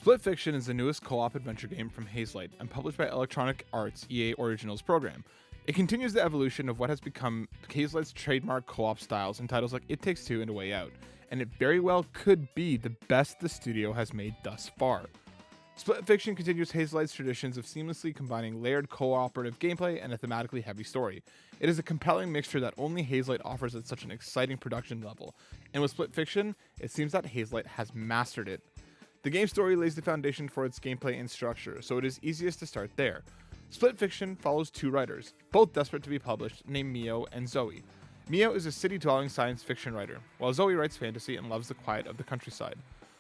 Split Fiction is the newest co-op adventure game from Hazelight and published by Electronic Arts' EA Originals program. It continues the evolution of what has become Hazelight's trademark co-op styles in titles like It Takes Two and A Way Out, and it very well could be the best the studio has made thus far. Split Fiction continues Hazelight's traditions of seamlessly combining layered cooperative gameplay and a thematically heavy story. It is a compelling mixture that only Hazelight offers at such an exciting production level, and with Split Fiction, it seems that Hazelight has mastered it. The game's story lays the foundation for its gameplay and structure, so it is easiest to start there. Split Fiction follows two writers, both desperate to be published, named Mio and Zoe. Mio is a city-dwelling science fiction writer, while Zoe writes fantasy and loves the quiet of the countryside.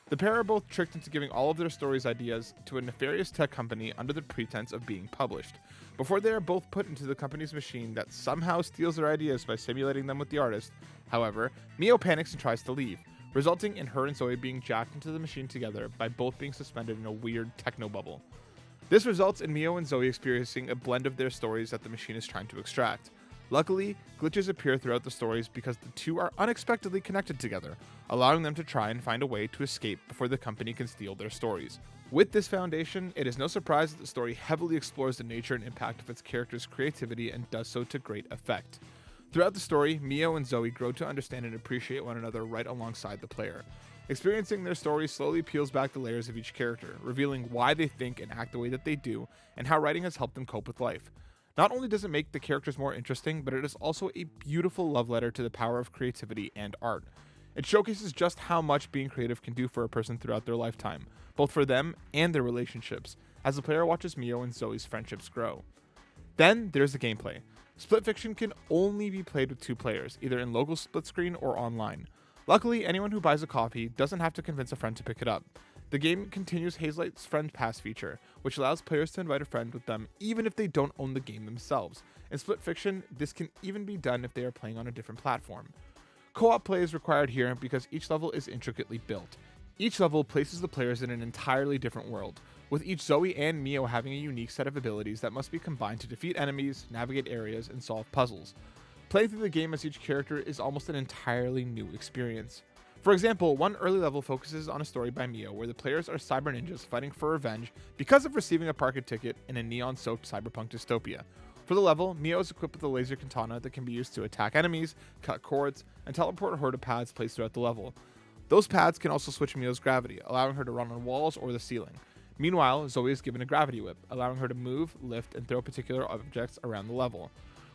The pair are both tricked into giving all of their stories' ideas to a nefarious tech company under the pretense of being published, before they are both put into the company's machine that somehow steals their ideas by simulating them with the artist. However, Mio panics and tries to leave, resulting in her and Zoe being jacked into the machine together by both being suspended in a weird techno bubble. This results in Mio and Zoe experiencing a blend of their stories that the machine is trying to extract. Luckily, glitches appear throughout the stories because the two are unexpectedly connected together, allowing them to try and find a way to escape before the company can steal their stories. With this foundation, it is no surprise that the story heavily explores the nature and impact of its characters' creativity and does so to great effect. Throughout the story, Mio and Zoe grow to understand and appreciate one another right alongside the player. Experiencing their story slowly peels back the layers of each character, revealing why they think and act the way that they do, and how writing has helped them cope with life. Not only does it make the characters more interesting, but it is also a beautiful love letter to the power of creativity and art. It showcases just how much being creative can do for a person throughout their lifetime, both for them and their relationships, as the player watches Mio and Zoe's friendships grow. Then there's the gameplay. Split Fiction can only be played with two players, either in local split screen or online. Luckily, anyone who buys a copy doesn't have to convince a friend to pick it up. The game continues Hazelight's Friend Pass feature, which allows players to invite a friend with them even if they don't own the game themselves. In Split Fiction, this can even be done if they are playing on a different platform. Co-op play is required here because each level is intricately built. Each level places the players in an entirely different world, with each Zoe and Mio having a unique set of abilities that must be combined to defeat enemies, navigate areas, and solve puzzles. Playing through the game as each character is almost an entirely new experience. For example, one early level focuses on a story by Mio where the players are cyber ninjas fighting for revenge because of receiving a parking ticket in a neon-soaked cyberpunk dystopia. For the level, Mio is equipped with a laser katana that can be used to attack enemies, cut cords, and teleport her to pads placed throughout the level. Those pads can also switch Mio's gravity, allowing her to run on walls or the ceiling. Meanwhile, Zoe is given a gravity whip, allowing her to move, lift, and throw particular objects around the level.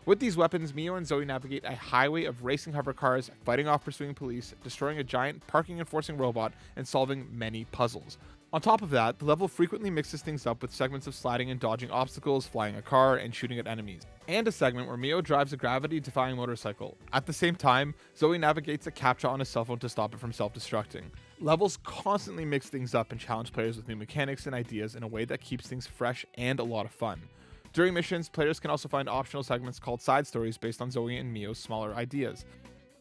With these weapons, Mio and Zoe navigate a highway of racing hover cars, fighting off pursuing police, destroying a giant parking enforcing robot, and solving many puzzles. On top of that, the level frequently mixes things up with segments of sliding and dodging obstacles, flying a car, and shooting at enemies, and a segment where Mio drives a gravity-defying motorcycle. At the same time, Zoe navigates a CAPTCHA on his cell phone to stop it from self-destructing. Levels constantly mix things up and challenge players with new mechanics and ideas in a way that keeps things fresh and a lot of fun. During missions, players can also find optional segments called side stories based on Zoe and Mio's smaller ideas.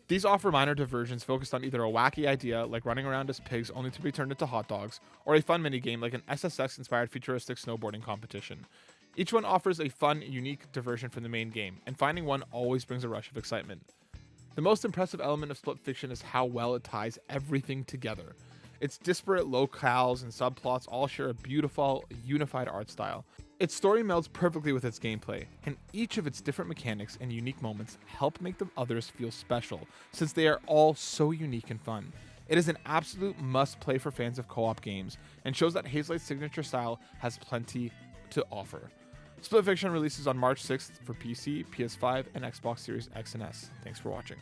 These offer minor diversions focused on either a wacky idea, like running around as pigs only to be turned into hot dogs, or a fun minigame like an SSX-inspired futuristic snowboarding competition. Each one offers a fun, unique diversion from the main game, and finding one always brings a rush of excitement. The most impressive element of Split Fiction is how well it ties everything together. Its disparate locales and subplots all share a beautiful, unified art style. Its story melds perfectly with its gameplay, and each of its different mechanics and unique moments help make the others feel special, since they are all so unique and fun. It is an absolute must-play for fans of co-op games, and shows that Hazelight's signature style has plenty to offer. Split Fiction releases on March 6th for PC, PS5, and Xbox Series X and S. Thanks for watching.